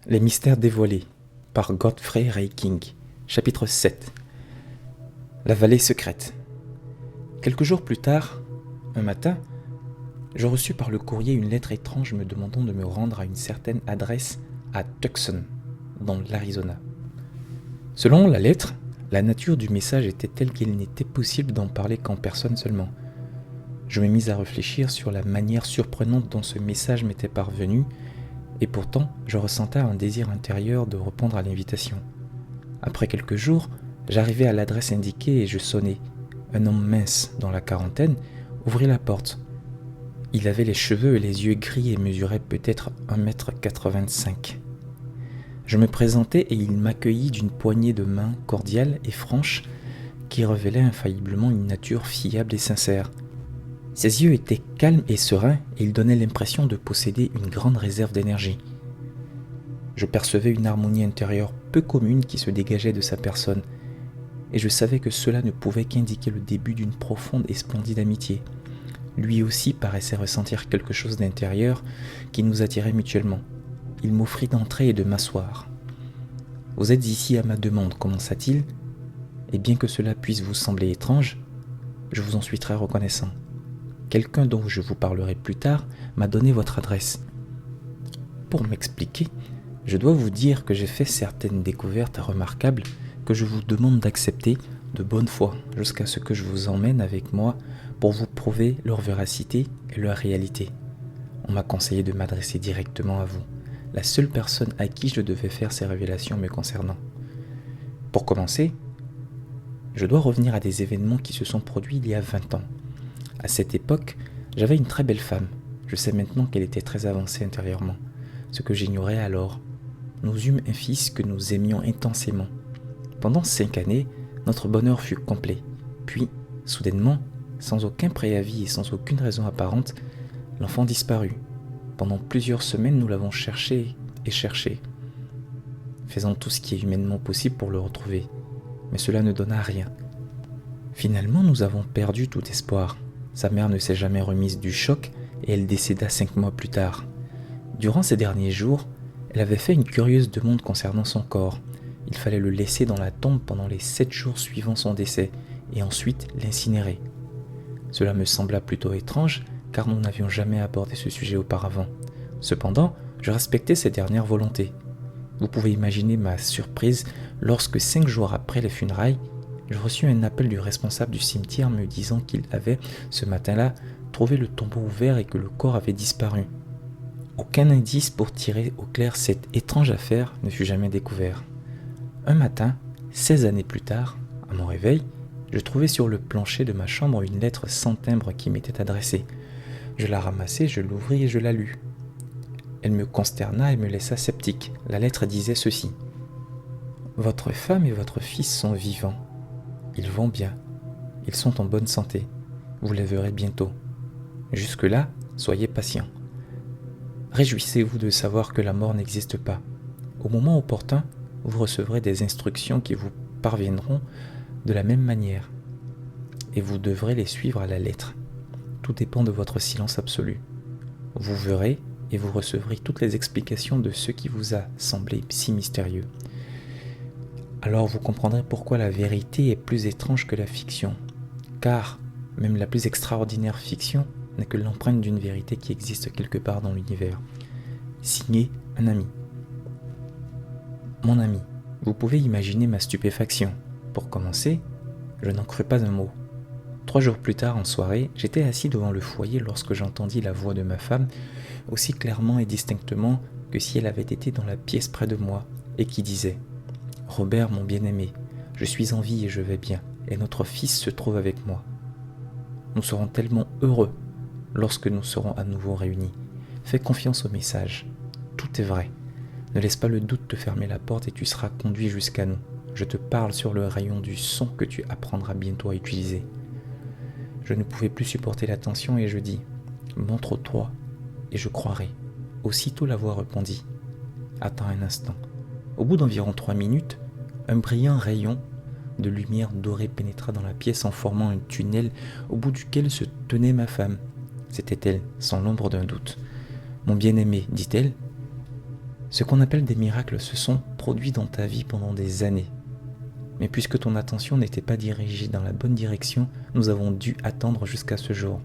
Les mystères dévoilés par Godfrey Ray King. Chapitre 7. La vallée secrète. Quelques jours plus tard, un matin, je reçus par le courrier une lettre étrange me demandant de me rendre à une certaine adresse à Tucson, dans l'Arizona. Selon la lettre, la nature du message était telle qu'il n'était possible d'en parler qu'en personne seulement. Je me mis à réfléchir sur la manière surprenante dont ce message m'était parvenu, et pourtant je ressentais un désir intérieur de répondre à l'invitation. Après quelques jours, j'arrivai à l'adresse indiquée et je sonnai. Un homme mince, dans la quarantaine, ouvrit la porte. Il avait les cheveux et les yeux gris et mesurait peut-être 1,85 m. Je me présentai et il m'accueillit d'une poignée de main cordiale et franche qui révélait infailliblement une nature fiable et sincère. Ses yeux étaient calmes et sereins et il donnait l'impression de posséder une grande réserve d'énergie. Je percevais une harmonie intérieure peu commune qui se dégageait de sa personne, et je savais que cela ne pouvait qu'indiquer le début d'une profonde et splendide amitié. Lui aussi paraissait ressentir quelque chose d'intérieur qui nous attirait mutuellement. Il m'offrit d'entrer et de m'asseoir. « Vous êtes ici à ma demande, commença-t-il, et bien que cela puisse vous sembler étrange, je vous en suis très reconnaissant. Quelqu'un dont je vous parlerai plus tard m'a donné votre adresse. Pour m'expliquer, je dois vous dire que j'ai fait certaines découvertes remarquables que je vous demande d'accepter de bonne foi jusqu'à ce que je vous emmène avec moi pour vous prouver leur véracité et leur réalité. On m'a conseillé de m'adresser directement à vous, la seule personne à qui je devais faire ces révélations me concernant. Pour commencer, je dois revenir à des événements qui se sont produits il y a 20 ans. À cette époque, j'avais une très belle femme. Je sais maintenant qu'elle était très avancée intérieurement, ce que j'ignorais alors. Nous eûmes un fils que nous aimions intensément. Pendant 5 années, notre bonheur fut complet. Puis, soudainement, sans aucun préavis et sans aucune raison apparente, l'enfant disparut. Pendant plusieurs semaines, nous l'avons cherché et cherché, faisant tout ce qui est humainement possible pour le retrouver. Mais cela ne donna rien. Finalement, nous avons perdu tout espoir. Sa mère ne s'est jamais remise du choc et elle décéda 5 mois plus tard. Durant ces derniers jours, elle avait fait une curieuse demande concernant son corps. Il fallait le laisser dans la tombe pendant les 7 jours suivant son décès et ensuite l'incinérer. Cela me sembla plutôt étrange car nous n'avions jamais abordé ce sujet auparavant. Cependant, je respectais ses dernières volontés. Vous pouvez imaginer ma surprise lorsque 5 jours après les funérailles, je reçus un appel du responsable du cimetière me disant qu'il avait, ce matin-là, trouvé le tombeau ouvert et que le corps avait disparu. Aucun indice pour tirer au clair cette étrange affaire ne fut jamais découvert. Un matin, 16 années plus tard, à mon réveil, je trouvai sur le plancher de ma chambre une lettre sans timbre qui m'était adressée. Je la ramassai, je l'ouvris et je la lus. Elle me consterna et me laissa sceptique. La lettre disait ceci. « Votre femme et votre fils sont vivants. Ils vont bien. Ils sont en bonne santé. Vous les verrez bientôt. Jusque-là, soyez patients. Réjouissez-vous de savoir que la mort n'existe pas. Au moment opportun, vous recevrez des instructions qui vous parviendront de la même manière. Et vous devrez les suivre à la lettre. Tout dépend de votre silence absolu. Vous verrez et vous recevrez toutes les explications de ce qui vous a semblé si mystérieux. Alors vous comprendrez pourquoi la vérité est plus étrange que la fiction. Car même la plus extraordinaire fiction n'est que l'empreinte d'une vérité qui existe quelque part dans l'univers. Signé un ami. Mon ami, vous pouvez imaginer ma stupéfaction. Pour commencer, je n'en crus pas un mot. 3 jours plus tard, en soirée, j'étais assis devant le foyer lorsque j'entendis la voix de ma femme aussi clairement et distinctement que si elle avait été dans la pièce près de moi et qui disait « Robert, mon bien-aimé, je suis en vie et je vais bien, et notre fils se trouve avec moi. Nous serons tellement heureux lorsque nous serons à nouveau réunis. Fais confiance au message. Tout est vrai. Ne laisse pas le doute te fermer la porte et tu seras conduit jusqu'à nous. Je te parle sur le rayon du son que tu apprendras bientôt à utiliser. » Je ne pouvais plus supporter la tension et je dis « Montre-toi et je croirai. » Aussitôt la voix répondit « Attends un instant. » Au bout d'environ 3 minutes, un brillant rayon de lumière dorée pénétra dans la pièce en formant un tunnel au bout duquel se tenait ma femme. C'était elle, sans l'ombre d'un doute. « Mon bien-aimé, dit-elle, Ce qu'on appelle des miracles se sont produits dans ta vie pendant des années. Mais puisque ton attention n'était pas dirigée dans la bonne direction, nous avons dû attendre jusqu'à ce jour.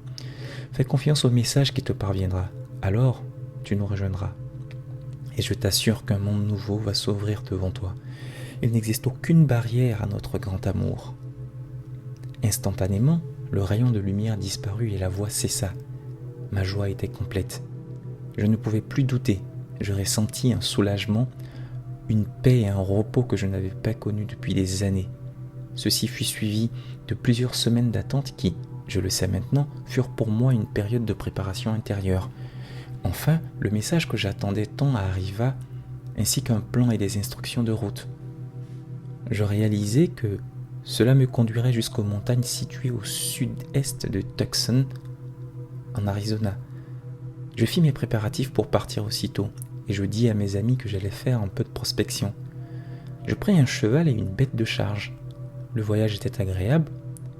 Fais confiance au message qui te parviendra. Alors, tu nous rejoindras. Et je t'assure qu'un monde nouveau va s'ouvrir devant toi. Il n'existe aucune barrière à notre grand amour. Instantanément, le rayon de lumière disparut et la voix cessa. Ma joie était complète. Je ne pouvais plus douter. Je ressentis un soulagement, une paix et un repos que je n'avais pas connus depuis des années. Ceci fut suivi de plusieurs semaines d'attente qui, je le sais maintenant, furent pour moi une période de préparation intérieure. Enfin, le message que j'attendais tant arriva, ainsi qu'un plan et des instructions de route. Je réalisais que cela me conduirait jusqu'aux montagnes situées au sud-est de Tucson, en Arizona. Je fis mes préparatifs pour partir aussitôt, et je dis à mes amis que j'allais faire un peu de prospection. Je pris un cheval et une bête de charge. Le voyage était agréable,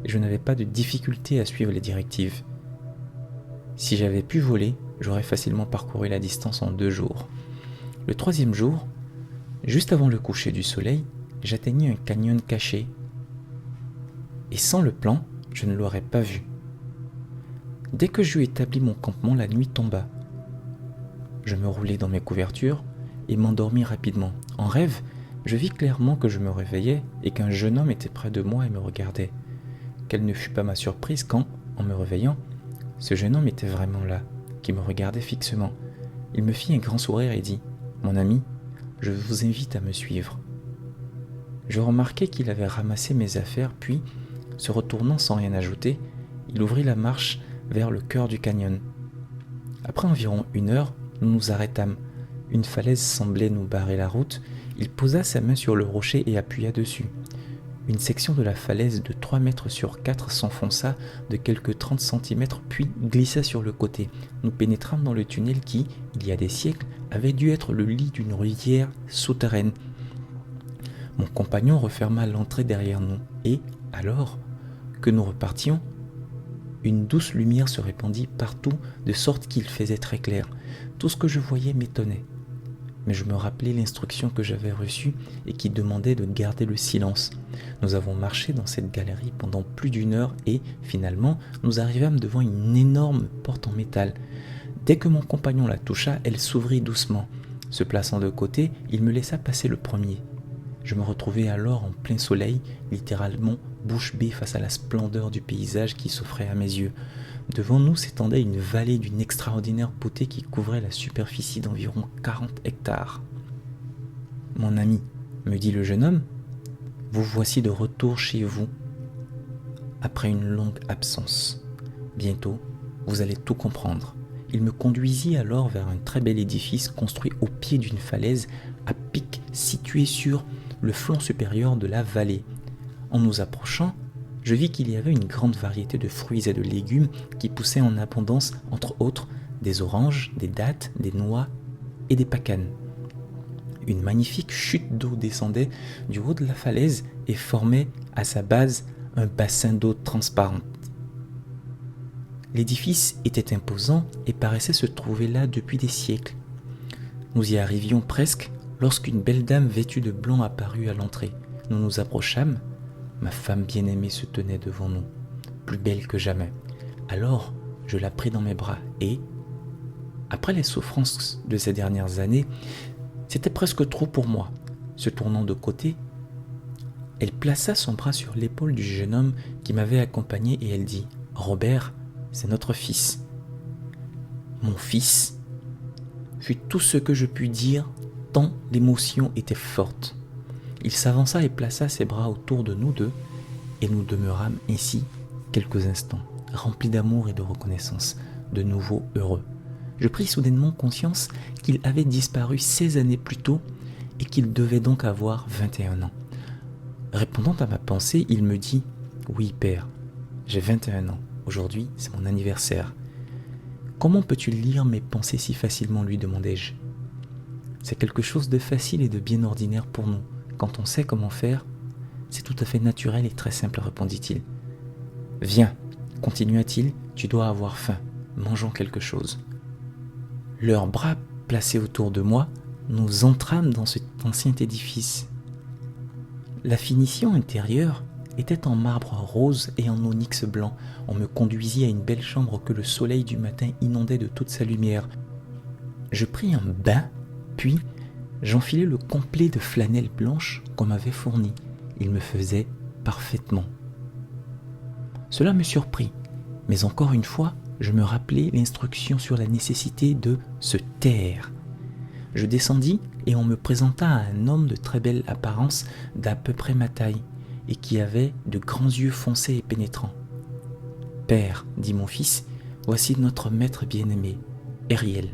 et je n'avais pas de difficulté à suivre les directives. Si j'avais pu voler, j'aurais facilement parcouru la distance en 2 jours. Le 3e jour, juste avant le coucher du soleil, j'atteignis un canyon caché. Et sans le plan, je ne l'aurais pas vu. Dès que j'eus établi mon campement, la nuit tomba. Je me roulai dans mes couvertures et m'endormis rapidement. En rêve, je vis clairement que je me réveillais et qu'un jeune homme était près de moi et me regardait. Quelle ne fut pas ma surprise quand, en me réveillant, ce jeune homme était vraiment là, qui me regardait fixement. Il me fit un grand sourire et dit « Mon ami, je vous invite à me suivre. » Je remarquai qu'il avait ramassé mes affaires, puis, se retournant sans rien ajouter, il ouvrit la marche vers le cœur du canyon. Après environ 1 heure, nous nous arrêtâmes. Une falaise semblait nous barrer la route. Il posa sa main sur le rocher et appuya dessus. Une section de la falaise de 3 mètres sur 4 s'enfonça de quelques 30 cm puis glissa sur le côté. Nous pénétrâmes dans le tunnel qui, il y a des siècles, avait dû être le lit d'une rivière souterraine. Mon compagnon referma l'entrée derrière nous et, alors que nous repartions, une douce lumière se répandit partout de sorte qu'il faisait très clair. Tout ce que je voyais m'étonnait. Mais je me rappelais l'instruction que j'avais reçue et qui demandait de garder le silence. Nous avons marché dans cette galerie pendant plus d'1 heure et, finalement, nous arrivâmes devant une énorme porte en métal. Dès que mon compagnon la toucha, elle s'ouvrit doucement. Se plaçant de côté, il me laissa passer le premier. Je me retrouvais alors en plein soleil, littéralement bouche bée face à la splendeur du paysage qui s'offrait à mes yeux. Devant nous s'étendait une vallée d'une extraordinaire beauté qui couvrait la superficie d'environ 40 hectares. « Mon ami, me dit le jeune homme, vous voici de retour chez vous, après une longue absence. Bientôt, vous allez tout comprendre. » Il me conduisit alors vers un très bel édifice construit au pied d'une falaise à pic situé sur le flanc supérieur de la vallée. En nous approchant, je vis qu'il y avait une grande variété de fruits et de légumes qui poussaient en abondance, entre autres des oranges, des dattes, des noix et des pacanes. Une magnifique chute d'eau descendait du haut de la falaise et formait à sa base un bassin d'eau transparente. L'édifice était imposant et paraissait se trouver là depuis des siècles. Nous y arrivions presque lorsqu'une belle dame vêtue de blanc apparut à l'entrée. Nous nous approchâmes. Ma femme bien-aimée se tenait devant nous, plus belle que jamais. Alors, je la pris dans mes bras et, après les souffrances de ces dernières années, c'était presque trop pour moi. Se tournant de côté, elle plaça son bras sur l'épaule du jeune homme qui m'avait accompagné et elle dit « Robert, c'est notre fils. » Mon fils fut tout ce que je pus dire tant l'émotion était forte. Il s'avança et plaça ses bras autour de nous deux et nous demeurâmes ainsi quelques instants, remplis d'amour et de reconnaissance, de nouveau heureux. Je pris soudainement conscience qu'il avait disparu 16 années plus tôt et qu'il devait donc avoir 21 ans. Répondant à ma pensée, il me dit « Oui, père, j'ai 21 ans. Aujourd'hui, c'est mon anniversaire. »« Comment peux-tu lire mes pensées si facilement ?» lui demandai-je. « C'est quelque chose de facile et de bien ordinaire pour nous. Quand on sait comment faire, c'est tout à fait naturel et très simple, répondit-il. « Viens, continua-t-il, tu dois avoir faim. Mangeons quelque chose. » Leurs bras placés autour de moi nous entrâmes dans cet ancien édifice. La finition intérieure était en marbre rose et en onyx blanc. On me conduisit à une belle chambre que le soleil du matin inondait de toute sa lumière. Je pris un bain, puis j'enfilai le complet de flanelle blanche qu'on m'avait fourni. Il me faisait parfaitement. Cela me surprit, mais encore une fois, je me rappelai l'instruction sur la nécessité de se taire. Je descendis et on me présenta à un homme de très belle apparence d'à peu près ma taille et qui avait de grands yeux foncés et pénétrants. « Père, dit mon fils, voici notre maître bien-aimé, Ariel.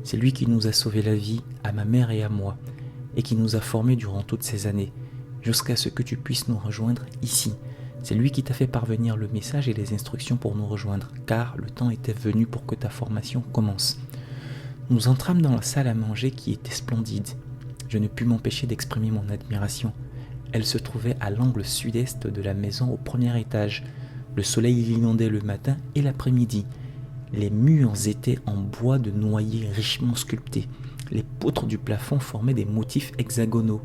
C'est lui qui nous a sauvé la vie à ma mère et à moi et qui nous a formés durant toutes ces années, jusqu'à ce que tu puisses nous rejoindre ici. C'est lui qui t'a fait parvenir le message et les instructions pour nous rejoindre, car le temps était venu pour que ta formation commence. » Nous entrâmes dans la salle à manger qui était splendide. Je ne pus m'empêcher d'exprimer mon admiration. Elle se trouvait à l'angle sud-est de la maison au premier étage. Le soleil l'inondait le matin et l'après-midi. Les murs étaient en bois de noyer richement sculptés. Les poutres du plafond formaient des motifs hexagonaux.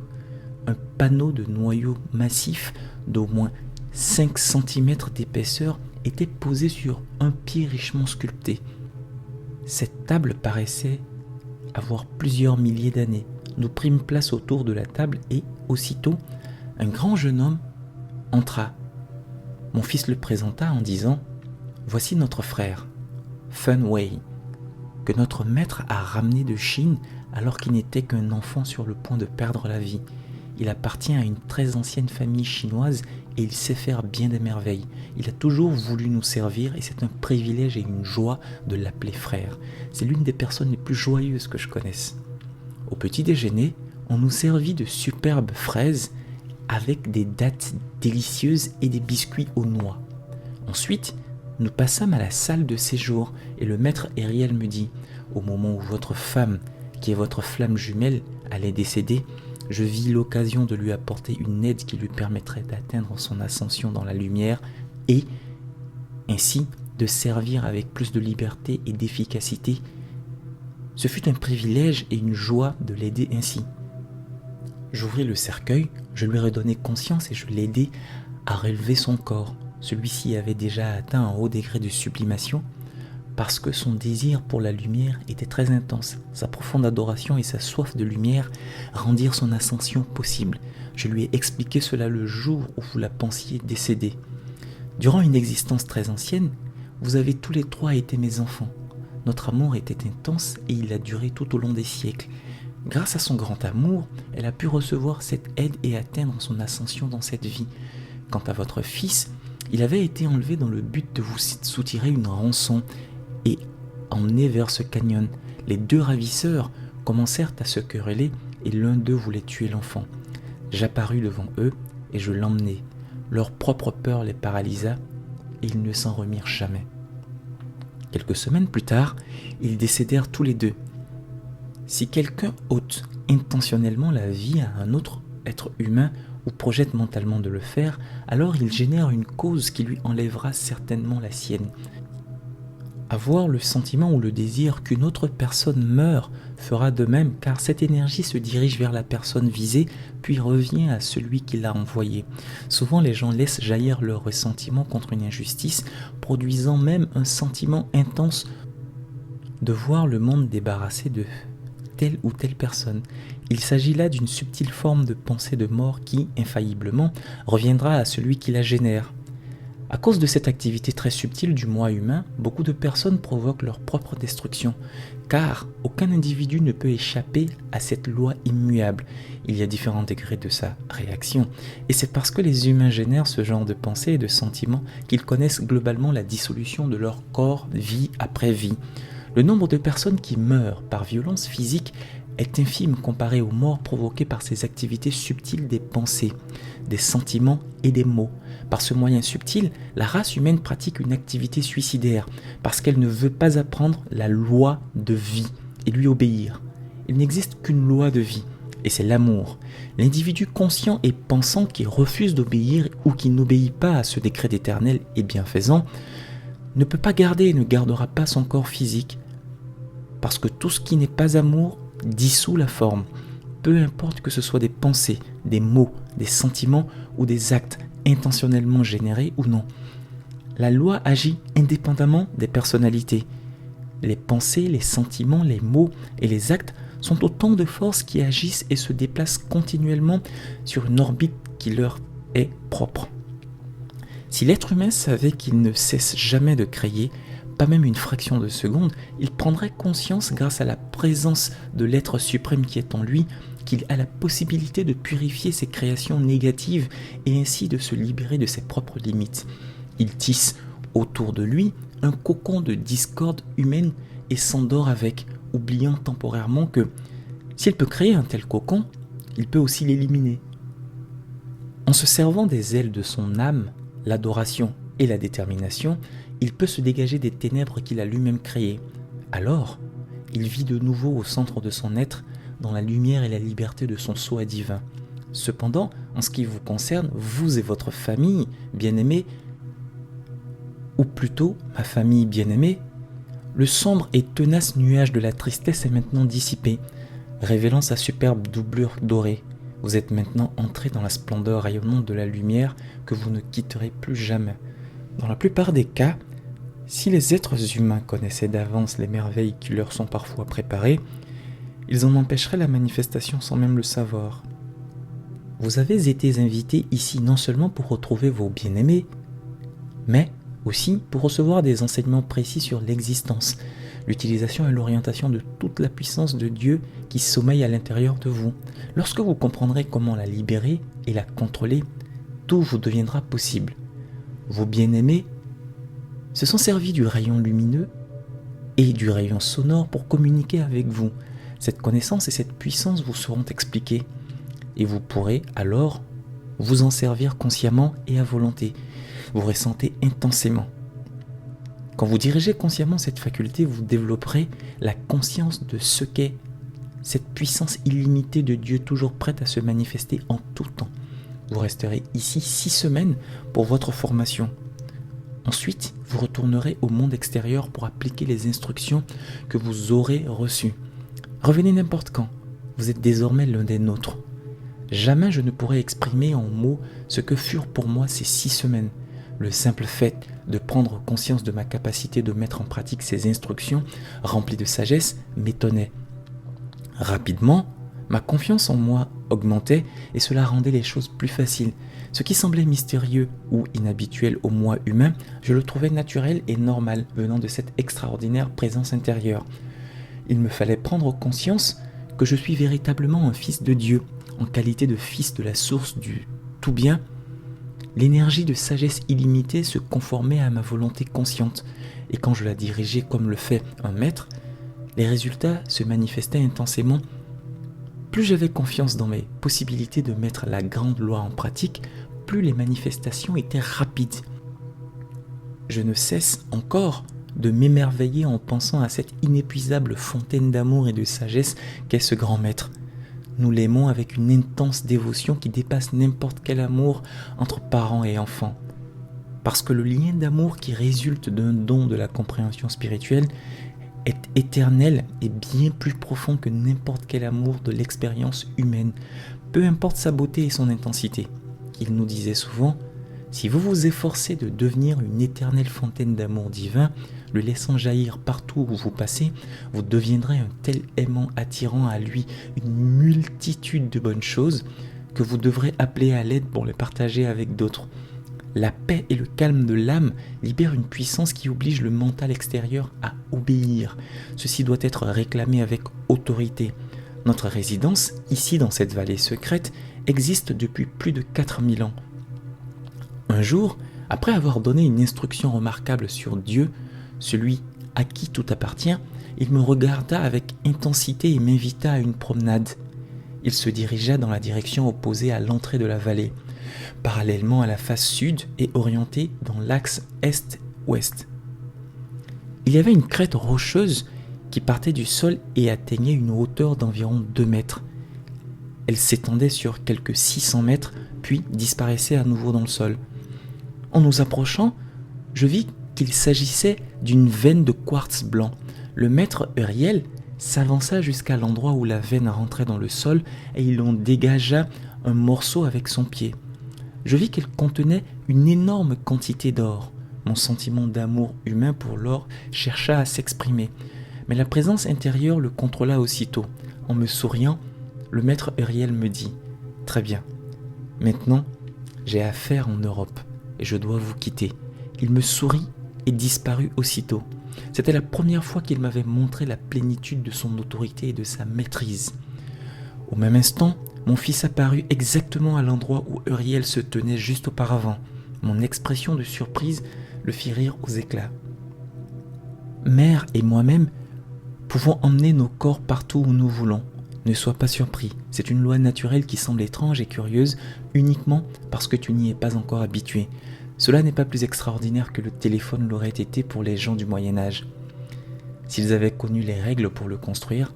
Un panneau de noyaux massifs d'au moins 5 cm d'épaisseur était posé sur un pied richement sculpté. Cette table paraissait avoir plusieurs milliers d'années. Nous prîmes place autour de la table et, aussitôt, un grand jeune homme entra. Mon fils le présenta en disant « Voici notre frère, Fun Wei, que notre maître a ramené de Chine alors qu'il n'était qu'un enfant sur le point de perdre la vie. Il appartient à une très ancienne famille chinoise et il sait faire bien des merveilles. Il a toujours voulu nous servir et c'est un privilège et une joie de l'appeler frère. C'est l'une des personnes les plus joyeuses que je connaisse. » Au petit déjeuner, on nous servit de superbes fraises avec des dattes délicieuses et des biscuits aux noix. Ensuite, nous passâmes à la salle de séjour et le maître Ariel me dit « Au moment où votre femme, qui est votre flamme jumelle, allait décéder, je vis l'occasion de lui apporter une aide qui lui permettrait d'atteindre son ascension dans la lumière et, ainsi, de servir avec plus de liberté et d'efficacité. Ce fut un privilège et une joie de l'aider ainsi. J'ouvris le cercueil, je lui redonnai conscience et je l'aidai à relever son corps. Celui-ci avait déjà atteint un haut degré de sublimation parce que son désir pour la lumière était très intense. Sa profonde adoration et sa soif de lumière rendirent son ascension possible. Je lui ai expliqué cela le jour où vous la pensiez décédée. Durant une existence très ancienne, vous avez tous les trois été mes enfants. Notre amour était intense et il a duré tout au long des siècles. Grâce à son grand amour, elle a pu recevoir cette aide et atteindre son ascension dans cette vie. Quant à votre fils, il avait été enlevé dans le but de vous soutirer une rançon et emmené vers ce canyon. Les deux ravisseurs commencèrent à se quereller et l'un d'eux voulait tuer l'enfant. J'apparus devant eux et je l'emmenai. Leur propre peur les paralysa et ils ne s'en remirent jamais. Quelques semaines plus tard, ils décédèrent tous les deux. Si quelqu'un ôte intentionnellement la vie à un autre être humain ou projette mentalement de le faire, alors il génère une cause qui lui enlèvera certainement la sienne. Avoir le sentiment ou le désir qu'une autre personne meure fera de même, car cette énergie se dirige vers la personne visée, puis revient à celui qui l'a envoyée. Souvent, les gens laissent jaillir leur ressentiment contre une injustice, produisant même un sentiment intense de voir le monde débarrassé de telle ou telle personne. Il s'agit là d'une subtile forme de pensée de mort qui, infailliblement, reviendra à celui qui la génère. À cause de cette activité très subtile du moi humain, beaucoup de personnes provoquent leur propre destruction, car aucun individu ne peut échapper à cette loi immuable. Il y a différents degrés de sa réaction, et c'est parce que les humains génèrent ce genre de pensées et de sentiments qu'ils connaissent globalement la dissolution de leur corps vie après vie. Le nombre de personnes qui meurent par violence physique est infime comparé aux morts provoquées par ces activités subtiles des pensées, des sentiments et des mots. Par ce moyen subtil, la race humaine pratique une activité suicidaire parce qu'elle ne veut pas apprendre la loi de vie et lui obéir. Il n'existe qu'une loi de vie, et c'est l'amour. L'individu conscient et pensant qui refuse d'obéir ou qui n'obéit pas à ce décret éternel et bienfaisant ne peut pas garder et ne gardera pas son corps physique, parce que tout ce qui n'est pas amour dissout la forme. Peu importe que ce soit des pensées, des mots, des sentiments ou des actes intentionnellement générés ou non. La loi agit indépendamment des personnalités. Les pensées, les sentiments, les mots et les actes sont autant de forces qui agissent et se déplacent continuellement sur une orbite qui leur est propre. Si l'être humain savait qu'il ne cesse jamais de créer, pas même une fraction de seconde, il prendrait conscience grâce à la présence de l'être suprême qui est en lui, qu'il a la possibilité de purifier ses créations négatives et ainsi de se libérer de ses propres limites. Il tisse autour de lui un cocon de discorde humaine et s'endort avec, oubliant temporairement que s'il peut créer un tel cocon, il peut aussi l'éliminer. En se servant des ailes de son âme, l'adoration et la détermination, il peut se dégager des ténèbres qu'il a lui-même créées. Alors, il vit de nouveau au centre de son être, dans la lumière et la liberté de son soi divin. Cependant, en ce qui vous concerne, vous et votre famille bien-aimée, ou plutôt ma famille bien-aimée, le sombre et tenace nuage de la tristesse est maintenant dissipé, révélant sa superbe doublure dorée. Vous êtes maintenant entré dans la splendeur rayonnante de la lumière que vous ne quitterez plus jamais. Dans la plupart des cas, si les êtres humains connaissaient d'avance les merveilles qui leur sont parfois préparées, ils en empêcheraient la manifestation sans même le savoir. Vous avez été invités ici non seulement pour retrouver vos bien-aimés, mais aussi pour recevoir des enseignements précis sur l'existence, l'utilisation et l'orientation de toute la puissance de Dieu qui sommeille à l'intérieur de vous. Lorsque vous comprendrez comment la libérer et la contrôler, tout vous deviendra possible. Vos bien-aimés se sont servis du rayon lumineux et du rayon sonore pour communiquer avec vous. Cette connaissance et cette puissance vous seront expliquées et vous pourrez alors vous en servir consciemment et à volonté. Vous ressentez intensément. Quand vous dirigez consciemment cette faculté, vous développerez la conscience de ce qu'est cette puissance illimitée de Dieu toujours prête à se manifester en tout temps. Vous resterez ici 6 semaines pour votre formation. Ensuite, vous retournerez au monde extérieur pour appliquer les instructions que vous aurez reçues. Revenez n'importe quand, vous êtes désormais l'un des nôtres. Jamais je ne pourrai exprimer en mots ce que furent pour moi ces 6 semaines. Le simple fait de prendre conscience de ma capacité de mettre en pratique ces instructions remplies de sagesse m'étonnait. Rapidement, ma confiance en moi augmentait et cela rendait les choses plus faciles. Ce qui semblait mystérieux ou inhabituel au moi humain, je le trouvais naturel et normal venant de cette extraordinaire présence intérieure. Il me fallait prendre conscience que je suis véritablement un fils de Dieu, en qualité de fils de la source du tout bien. L'énergie de sagesse illimitée se conformait à ma volonté consciente, et quand je la dirigeais comme le fait un maître, les résultats se manifestaient intensément. Plus j'avais confiance dans mes possibilités de mettre la grande loi en pratique, plus les manifestations étaient rapides. Je ne cesse encore de m'émerveiller en pensant à cette inépuisable fontaine d'amour et de sagesse qu'est ce grand maître. Nous l'aimons avec une intense dévotion qui dépasse n'importe quel amour entre parents et enfants. Parce que le lien d'amour qui résulte d'un don de la compréhension spirituelle est éternel et bien plus profond que n'importe quel amour de l'expérience humaine, peu importe sa beauté et son intensité. Il nous disait souvent, si vous vous efforcez de devenir une éternelle fontaine d'amour divin, le laissant jaillir partout où vous passez, vous deviendrez un tel aimant attirant à lui une multitude de bonnes choses que vous devrez appeler à l'aide pour les partager avec d'autres. La paix et le calme de l'âme libèrent une puissance qui oblige le mental extérieur à obéir. Ceci doit être réclamé avec autorité. Notre résidence, ici dans cette vallée secrète, existe depuis plus de 4000 ans. Un jour, après avoir donné une instruction remarquable sur Dieu, celui à qui tout appartient, il me regarda avec intensité et m'invita à une promenade. Il se dirigea dans la direction opposée à l'entrée de la vallée, parallèlement à la face sud et orienté dans l'axe est-ouest. Il y avait une crête rocheuse qui partait du sol et atteignait une hauteur d'environ 2 mètres. Elle s'étendait sur quelques 600 mètres, puis disparaissait à nouveau dans le sol. En nous approchant, je vis qu'il s'agissait d'une veine de quartz blanc. Le maître Uriel s'avança jusqu'à l'endroit où la veine rentrait dans le sol et il en dégagea un morceau avec son pied. Je vis qu'elle contenait une énorme quantité d'or. Mon sentiment d'amour humain pour l'or chercha à s'exprimer, mais la présence intérieure le contrôla aussitôt. En me souriant, le maître Uriel me dit « Très bien, maintenant j'ai affaire en Europe et je dois vous quitter. » Il me sourit et disparut aussitôt. C'était la première fois qu'il m'avait montré la plénitude de son autorité et de sa maîtrise. Au même instant, mon fils apparut exactement à l'endroit où Uriel se tenait juste auparavant. Mon expression de surprise le fit rire aux éclats. Mère et moi-même pouvons emmener nos corps partout où nous voulons. Ne sois pas surpris, c'est une loi naturelle qui semble étrange et curieuse uniquement parce que tu n'y es pas encore habitué. Cela n'est pas plus extraordinaire que le téléphone l'aurait été pour les gens du Moyen-Âge. S'ils avaient connu les règles pour le construire,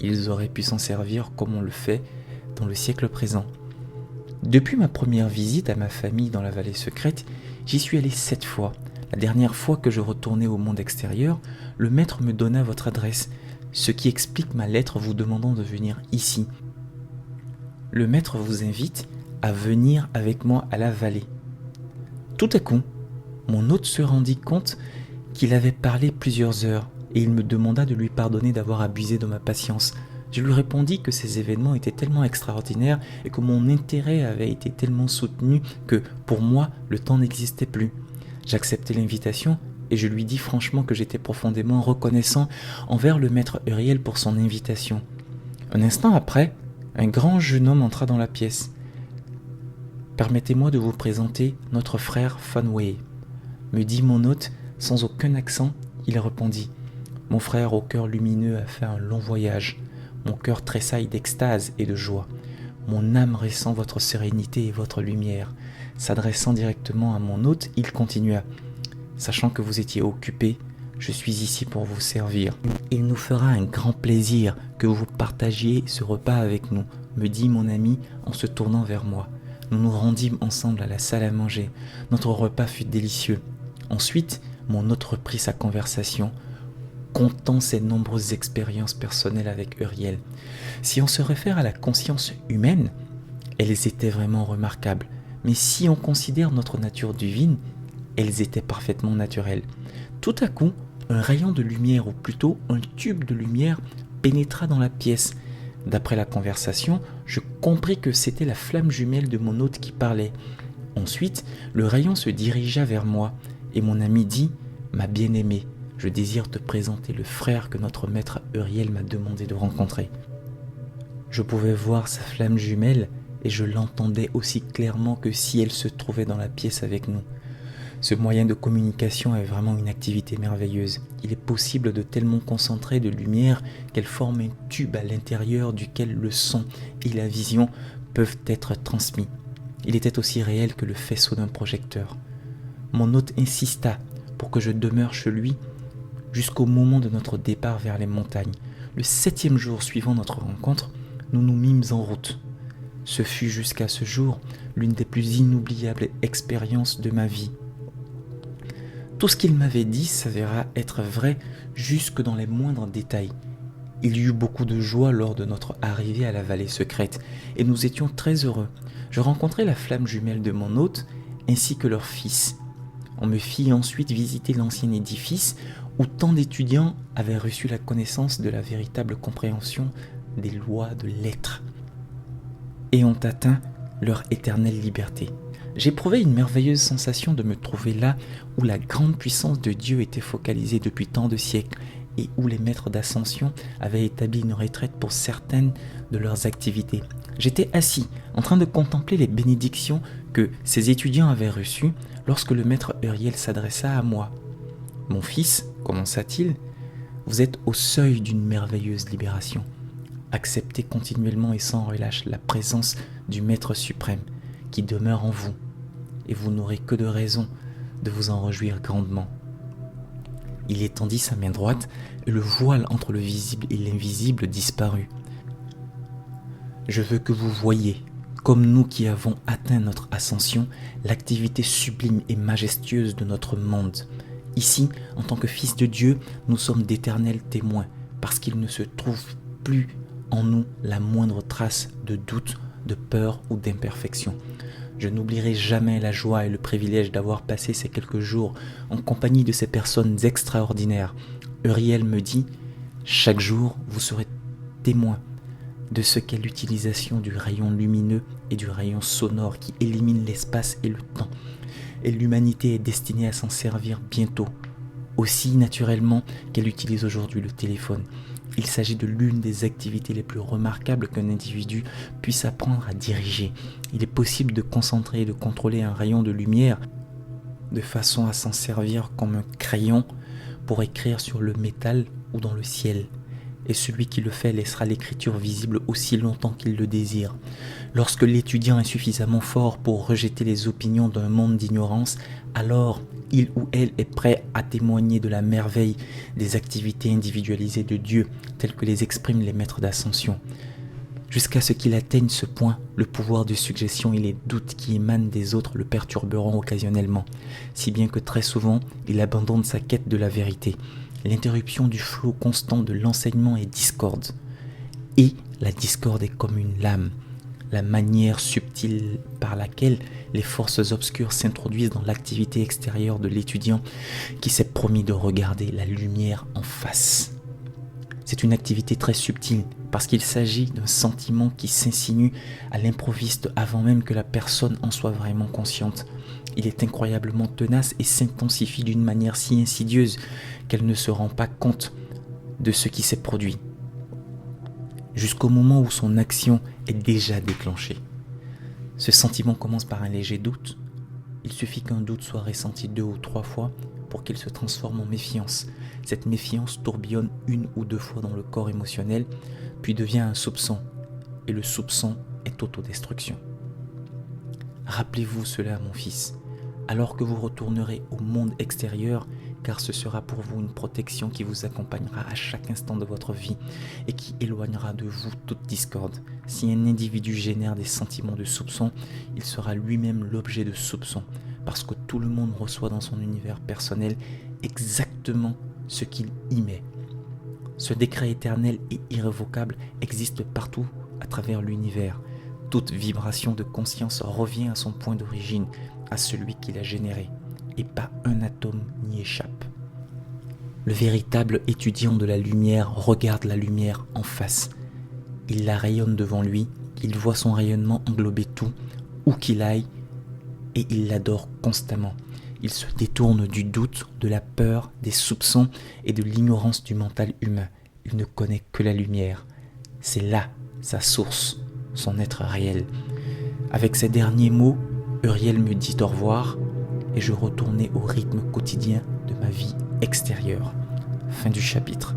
ils auraient pu s'en servir comme on le fait dans le siècle présent. Depuis ma première visite à ma famille dans la vallée secrète, j'y suis allé 7 fois. La dernière fois que je retournais au monde extérieur, le maître me donna votre adresse, ce qui explique ma lettre vous demandant de venir ici. Le maître vous invite à venir avec moi à la vallée. Tout à coup, mon hôte se rendit compte qu'il avait parlé plusieurs heures et il me demanda de lui pardonner d'avoir abusé de ma patience. Je lui répondis que ces événements étaient tellement extraordinaires et que mon intérêt avait été tellement soutenu que, pour moi, le temps n'existait plus. J'acceptai l'invitation et je lui dis franchement que j'étais profondément reconnaissant envers le maître Uriel pour son invitation. Un instant après, un grand jeune homme entra dans la pièce. « Permettez-moi de vous présenter notre frère Fanway », me dit mon hôte sans aucun accent. Il répondit « Mon frère au cœur lumineux a fait un long voyage. Mon cœur tressaille d'extase et de joie. Mon âme ressent votre sérénité et votre lumière. » S'adressant directement à mon hôte, il continua « Sachant que vous étiez occupé, je suis ici pour vous servir. Il nous fera un grand plaisir que vous partagiez ce repas avec nous, me dit mon ami en se tournant vers moi. Nous nous rendîmes ensemble à la salle à manger. Notre repas fut délicieux. Ensuite, mon hôte reprit sa conversation, contant ses nombreuses expériences personnelles avec Uriel. Si on se réfère à la conscience humaine, elles étaient vraiment remarquables. Mais si on considère notre nature divine, elles étaient parfaitement naturelles. Tout à coup, un rayon de lumière, ou plutôt un tube de lumière, pénétra dans la pièce. D'après la conversation, je compris que c'était la flamme jumelle de mon hôte qui parlait. Ensuite, le rayon se dirigea vers moi, et mon ami dit « Ma bien-aimée, je désire te présenter le frère que notre maître Uriel m'a demandé de rencontrer. » Je pouvais voir sa flamme jumelle, et je l'entendais aussi clairement que si elle se trouvait dans la pièce avec nous. Ce moyen de communication est vraiment une activité merveilleuse. Il est possible de tellement concentrer de lumière qu'elle forme un tube à l'intérieur duquel le son et la vision peuvent être transmis. Il était aussi réel que le faisceau d'un projecteur. Mon hôte insista pour que je demeure chez lui jusqu'au moment de notre départ vers les montagnes. Le 7e jour suivant notre rencontre, nous nous mîmes en route. Ce fut jusqu'à ce jour l'une des plus inoubliables expériences de ma vie. Tout ce qu'il m'avait dit s'avéra être vrai jusque dans les moindres détails. Il y eut beaucoup de joie lors de notre arrivée à la vallée secrète et nous étions très heureux. Je rencontrai la flamme jumelle de mon hôte ainsi que leur fils. On me fit ensuite visiter l'ancien édifice où tant d'étudiants avaient reçu la connaissance de la véritable compréhension des lois de l'être et ont atteint leur éternelle liberté. J'éprouvais une merveilleuse sensation de me trouver là où la grande puissance de Dieu était focalisée depuis tant de siècles et où les maîtres d'ascension avaient établi une retraite pour certaines de leurs activités. J'étais assis, en train de contempler les bénédictions que ces étudiants avaient reçues lorsque le maître Uriel s'adressa à moi. « Mon fils, commença-t-il, vous êtes au seuil d'une merveilleuse libération. Acceptez continuellement et sans relâche la présence du Maître suprême qui demeure en vous, et vous n'aurez que de raison de vous en réjouir grandement. » Il étendit sa main droite et le voile entre le visible et l'invisible disparut. « Je veux que vous voyiez, comme nous qui avons atteint notre ascension, l'activité sublime et majestueuse de notre monde. Ici, en tant que fils de Dieu, nous sommes d'éternels témoins. parce qu'il ne se trouve plus en nous la moindre trace de doute, de peur ou d'imperfection. Je n'oublierai jamais la joie et le privilège d'avoir passé ces quelques jours en compagnie de ces personnes extraordinaires. Uriel me dit, chaque jour vous serez témoin de ce qu'est l'utilisation du rayon lumineux et du rayon sonore qui élimine l'espace et le temps. Et l'humanité est destinée à s'en servir bientôt, aussi naturellement qu'elle utilise aujourd'hui le téléphone. Il s'agit de l'une des activités les plus remarquables qu'un individu puisse apprendre à diriger. Il est possible de concentrer et de contrôler un rayon de lumière de façon à s'en servir comme un crayon pour écrire sur le métal ou dans le ciel. Et celui qui le fait laissera l'écriture visible aussi longtemps qu'il le désire. Lorsque l'étudiant est suffisamment fort pour rejeter les opinions d'un monde d'ignorance, alors il ou elle est prêt à témoigner de la merveille des activités individualisées de Dieu, telles que les expriment les maîtres d'ascension. Jusqu'à ce qu'il atteigne ce point, le pouvoir de suggestion et les doutes qui émanent des autres le perturberont occasionnellement, si bien que très souvent, il abandonne sa quête de la vérité. L'interruption du flot constant de l'enseignement est discorde. Et la discorde est comme une lame, la manière subtile par laquelle les forces obscures s'introduisent dans l'activité extérieure de l'étudiant qui s'est promis de regarder la lumière en face. C'est une activité très subtile parce qu'il s'agit d'un sentiment qui s'insinue à l'improviste avant même que la personne en soit vraiment consciente. Il est incroyablement tenace et s'intensifie d'une manière si insidieuse qu'elle ne se rend pas compte de ce qui s'est produit, jusqu'au moment où son action est déjà déclenchée. Ce sentiment commence par un léger doute. Il suffit qu'un doute soit ressenti 2 ou 3 fois pour qu'il se transforme en méfiance. Cette méfiance tourbillonne 1 ou 2 fois dans le corps émotionnel, puis devient un soupçon, et le soupçon est autodestruction. Rappelez-vous cela, mon fils, alors que vous retournerez au monde extérieur, car ce sera pour vous une protection qui vous accompagnera à chaque instant de votre vie et qui éloignera de vous toute discorde. Si un individu génère des sentiments de soupçon, il sera lui-même l'objet de soupçon, parce que tout le monde reçoit dans son univers personnel exactement ce qu'il y met. Ce décret éternel et irrévocable existe partout à travers l'univers. Toute vibration de conscience revient à son point d'origine, à celui qui l'a généré, et pas un atome n'y échappe. Le véritable étudiant de la lumière regarde la lumière en face. Il la rayonne devant lui, il voit son rayonnement englober tout, où qu'il aille, et il l'adore constamment. Il se détourne du doute, de la peur, des soupçons et de l'ignorance du mental humain. Il ne connaît que la lumière. C'est là sa source, son être réel. Avec ces derniers mots, Uriel me dit au revoir et je retournai au rythme quotidien de ma vie extérieure. Fin du chapitre.